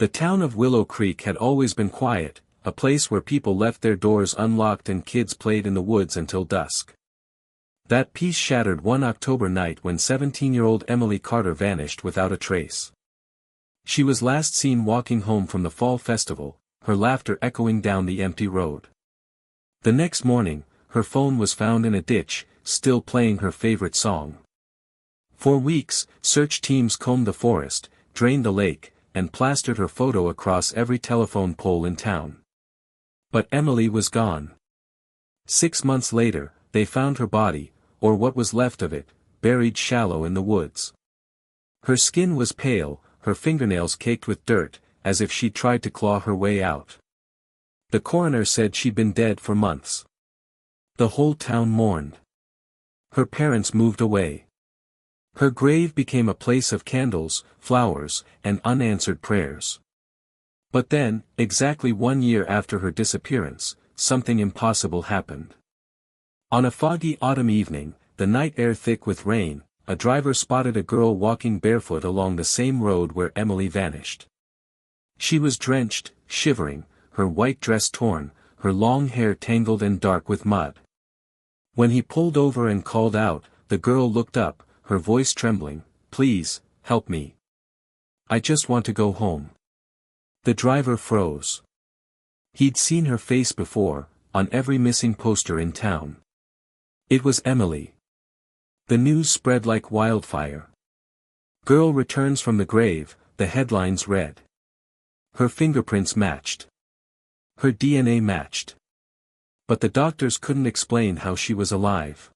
The town of Willow Creek had always been quiet, a place where people left their doors unlocked and kids played in the woods until dusk. That peace shattered one October night when 17-year-old Emily Carter vanished without a trace. She was last seen walking home from the fall festival, her laughter echoing down the empty road. The next morning, her phone was found in a ditch, still playing her favorite song. For weeks, search teams combed the forest, drained the lake, and plastered her photo across every telephone pole in town. But Emily was gone. 6 months later, they found her body, or what was left of it, buried shallow in the woods. Her skin was pale, her fingernails caked with dirt, as if she'd tried to claw her way out. The coroner said she'd been dead for months. The whole town mourned. Her parents moved away. Her grave became a place of candles, flowers, and unanswered prayers. But then, exactly 1 year after her disappearance, something impossible happened. On a foggy autumn evening, the night air thick with rain, a driver spotted a girl walking barefoot along the same road where Emily vanished. She was drenched, shivering, her white dress torn, her long hair tangled and dark with mud. When he pulled over and called out, the girl looked up, her voice trembling, "Please, help me. I just want to go home." The driver froze. He'd seen her face before, on every missing poster in town. It was Emily. The news spread like wildfire. "Girl returns from the grave," the headlines read. Her fingerprints matched. Her DNA matched. But the doctors couldn't explain how she was alive.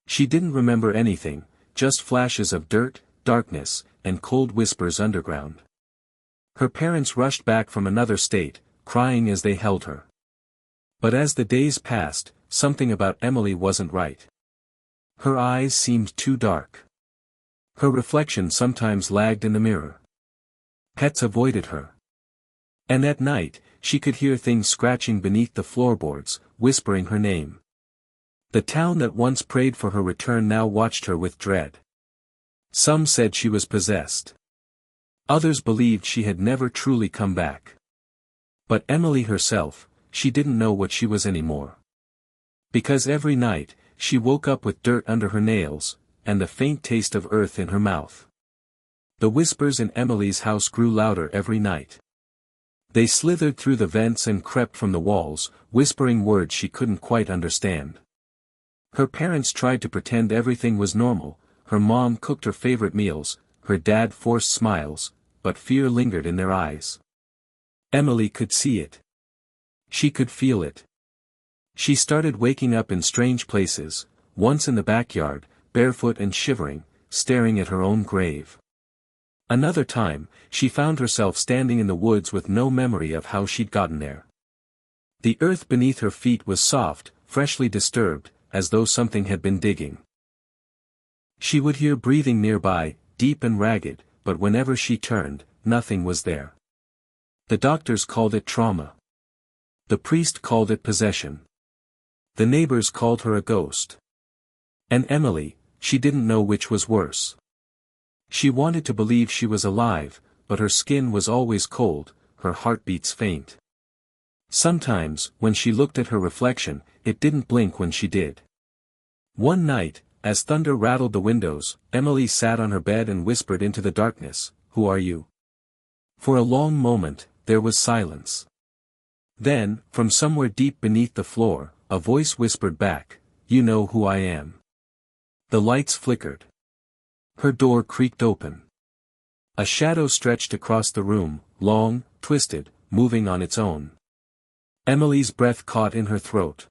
She didn't remember anything, just flashes of dirt, darkness, and cold whispers underground. Her parents rushed back from another state, crying as they held her. But as the days passed, something about Emily wasn't right. Her eyes seemed too dark. Her reflection sometimes lagged in the mirror. Pets avoided her. And at night, she could hear things scratching beneath the floorboards, whispering her name. The town that once prayed for her return now watched her with dread. Some said she was possessed. Others believed she had never truly come back. But Emily herself, she didn't know what she was anymore. Because every night, she woke up with dirt under her nails, and the faint taste of earth in her mouth. The whispers in Emily's house grew louder every night. They slithered through the vents and crept from the walls, whispering words she couldn't quite understand. Her parents tried to pretend everything was normal, her mom cooked her favorite meals, her dad forced smiles, but fear lingered in their eyes. Emily could see it. She could feel it. She started waking up in strange places, once in the backyard, barefoot and shivering, staring at her own grave. Another time, she found herself standing in the woods with no memory of how she'd gotten there. The earth beneath her feet was soft, freshly disturbed, as though something had been digging. She would hear breathing nearby, deep and ragged, but whenever she turned, nothing was there. The doctors called it trauma. The priest called it possession. The neighbors called her a ghost. And Emily, she didn't know which was worse. She wanted to believe she was alive, but her skin was always cold, her heartbeats faint. Sometimes, when she looked at her reflection, it didn't blink when she did. One night, as thunder rattled the windows, Emily sat on her bed and whispered into the darkness, "Who are you?" For a long moment, there was silence. Then, from somewhere deep beneath the floor, a voice whispered back, "You know who I am." The lights flickered. Her door creaked open. A shadow stretched across the room, long, twisted, moving on its own. Emily's breath caught in her throat.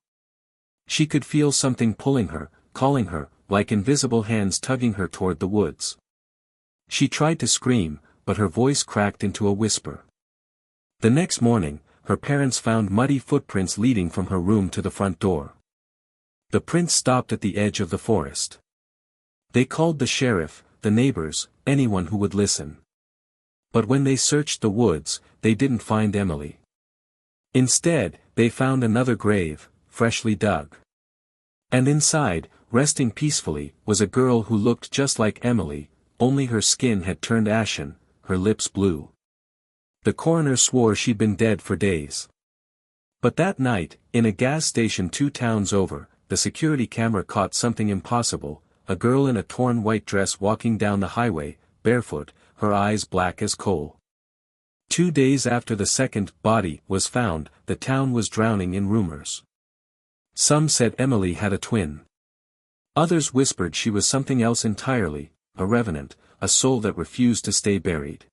She could feel something pulling her, calling her, like invisible hands tugging her toward the woods. She tried to scream, but her voice cracked into a whisper. The next morning, her parents found muddy footprints leading from her room to the front door. The prints stopped at the edge of the forest. They called the sheriff, the neighbors, anyone who would listen. But when they searched the woods, they didn't find Emily. Instead, they found another grave, freshly dug. And inside, resting peacefully, was a girl who looked just like Emily, only her skin had turned ashen, her lips blue. The coroner swore she'd been dead for days. But that night, in a gas station 2 towns over, the security camera caught something impossible: a girl in a torn white dress walking down the highway, barefoot, her eyes black as coal. 2 days after the second body was found, the town was drowning in rumors. Some said Emily had a twin. Others whispered she was something else entirely, a revenant, a soul that refused to stay buried.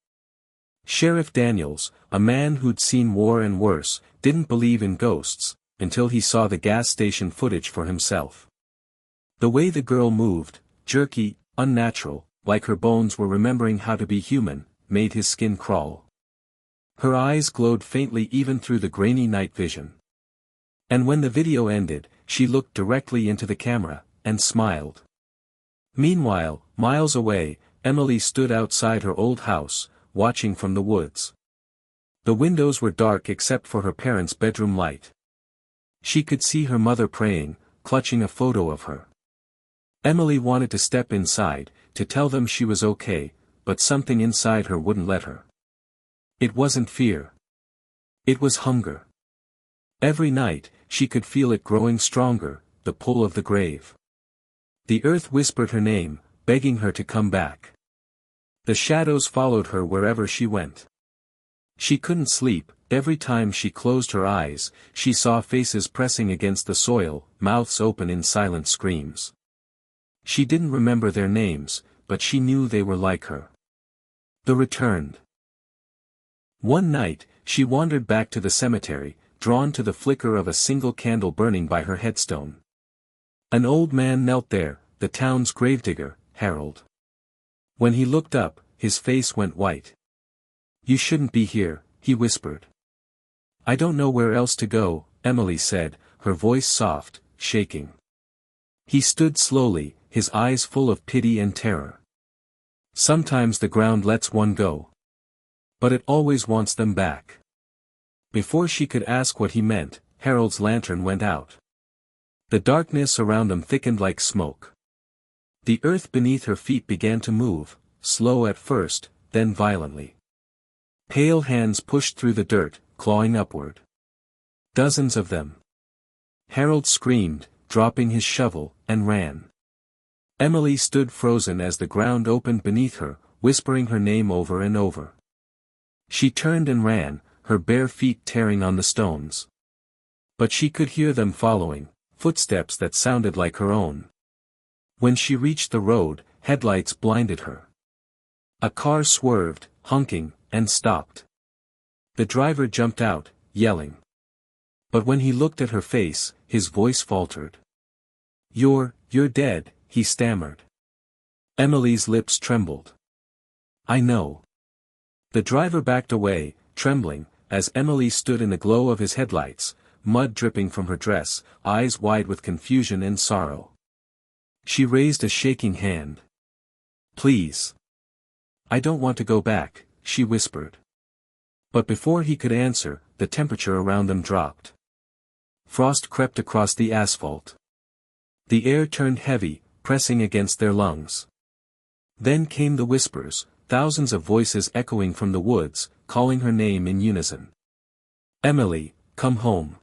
Sheriff Daniels, a man who'd seen war and worse, didn't believe in ghosts, until he saw the gas station footage for himself. The way the girl moved, jerky, unnatural, like her bones were remembering how to be human, made his skin crawl. Her eyes glowed faintly even through the grainy night vision. And when the video ended, she looked directly into the camera, and smiled. Meanwhile, miles away, Emily stood outside her old house, watching from the woods. The windows were dark except for her parents' bedroom light. She could see her mother praying, clutching a photo of her. Emily wanted to step inside, to tell them she was okay, but something inside her wouldn't let her. It wasn't fear. It was hunger. Every night, she could feel it growing stronger, the pull of the grave. The earth whispered her name, begging her to come back. The shadows followed her wherever she went. She couldn't sleep. Every time she closed her eyes, she saw faces pressing against the soil, mouths open in silent screams. She didn't remember their names, but she knew they were like her. The returned. One night, she wandered back to the cemetery, drawn to the flicker of a single candle burning by her headstone. An old man knelt there, the town's gravedigger, Harold. When he looked up, his face went white. "You shouldn't be here," he whispered. "I don't know where else to go," Emily said, her voice soft, shaking. He stood slowly, his eyes full of pity and terror. "Sometimes the ground lets one go. But it always wants them back." Before she could ask what he meant, Harold's lantern went out. The darkness around them thickened like smoke. The earth beneath her feet began to move, slow at first, then violently. Pale hands pushed through the dirt, clawing upward. Dozens of them. Harold screamed, dropping his shovel, and ran. Emily stood frozen as the ground opened beneath her, whispering her name over and over. She turned and ran, her bare feet tearing on the stones. But she could hear them following, footsteps that sounded like her own. When she reached the road, headlights blinded her. A car swerved, honking, and stopped. The driver jumped out, yelling. But when he looked at her face, his voice faltered. You're dead," he stammered. Emily's lips trembled. "I know." The driver backed away, trembling, as Emily stood in the glow of his headlights, mud dripping from her dress, eyes wide with confusion and sorrow. She raised a shaking hand. "Please. I don't want to go back," she whispered. But before he could answer, the temperature around them dropped. Frost crept across the asphalt. The air turned heavy, pressing against their lungs. Then came the whispers, thousands of voices echoing from the woods, calling her name in unison. "Emily, come home."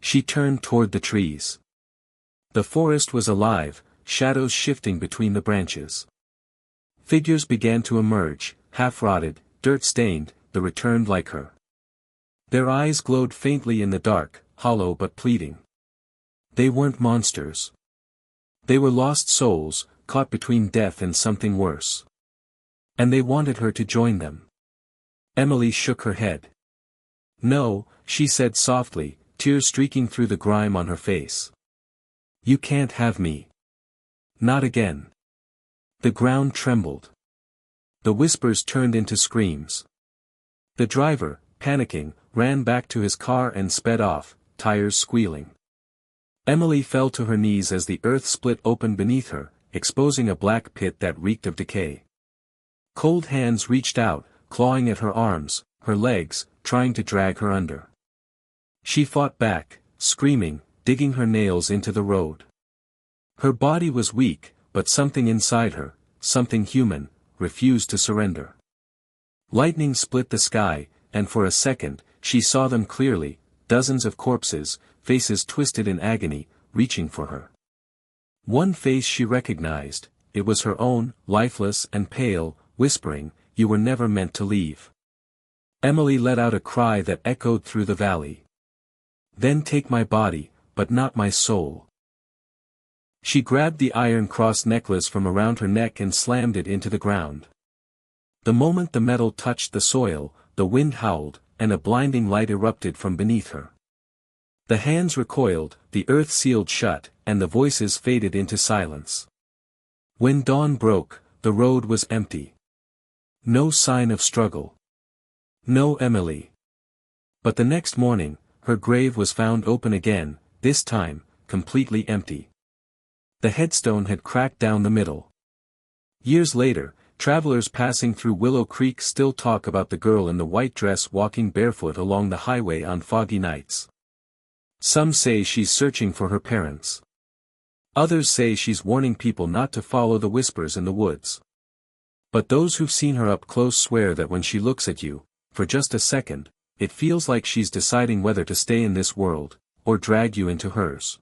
She turned toward the trees. The forest was alive, shadows shifting between the branches. Figures began to emerge, half-rotted, dirt-stained, the returned like her. Their eyes glowed faintly in the dark, hollow but pleading. They weren't monsters. They were lost souls, caught between death and something worse. And they wanted her to join them. Emily shook her head. "No," she said softly, tears streaking through the grime on her face. "You can't have me. Not again." The ground trembled. The whispers turned into screams. The driver, panicking, ran back to his car and sped off, tires squealing. Emily fell to her knees as the earth split open beneath her, exposing a black pit that reeked of decay. Cold hands reached out, clawing at her arms, her legs, trying to drag her under. She fought back, screaming, digging her nails into the road. Her body was weak, but something inside her, something human, refused to surrender. Lightning split the sky, and for a second, she saw them clearly, dozens of corpses, faces twisted in agony, reaching for her. One face she recognized, it was her own, lifeless and pale, whispering, "You were never meant to leave." Emily let out a cry that echoed through the valley. "Then take my body, but not my soul." She grabbed the iron cross necklace from around her neck and slammed it into the ground. The moment the metal touched the soil, the wind howled, and a blinding light erupted from beneath her. The hands recoiled, the earth sealed shut, and the voices faded into silence. When dawn broke, the road was empty. No sign of struggle. No Emily. But the next morning, her grave was found open again, this time, completely empty. The headstone had cracked down the middle. Years later, travelers passing through Willow Creek still talk about the girl in the white dress walking barefoot along the highway on foggy nights. Some say she's searching for her parents. Others say she's warning people not to follow the whispers in the woods. But those who've seen her up close swear that when she looks at you, for just a second, it feels like she's deciding whether to stay in this world, or drag you into hers.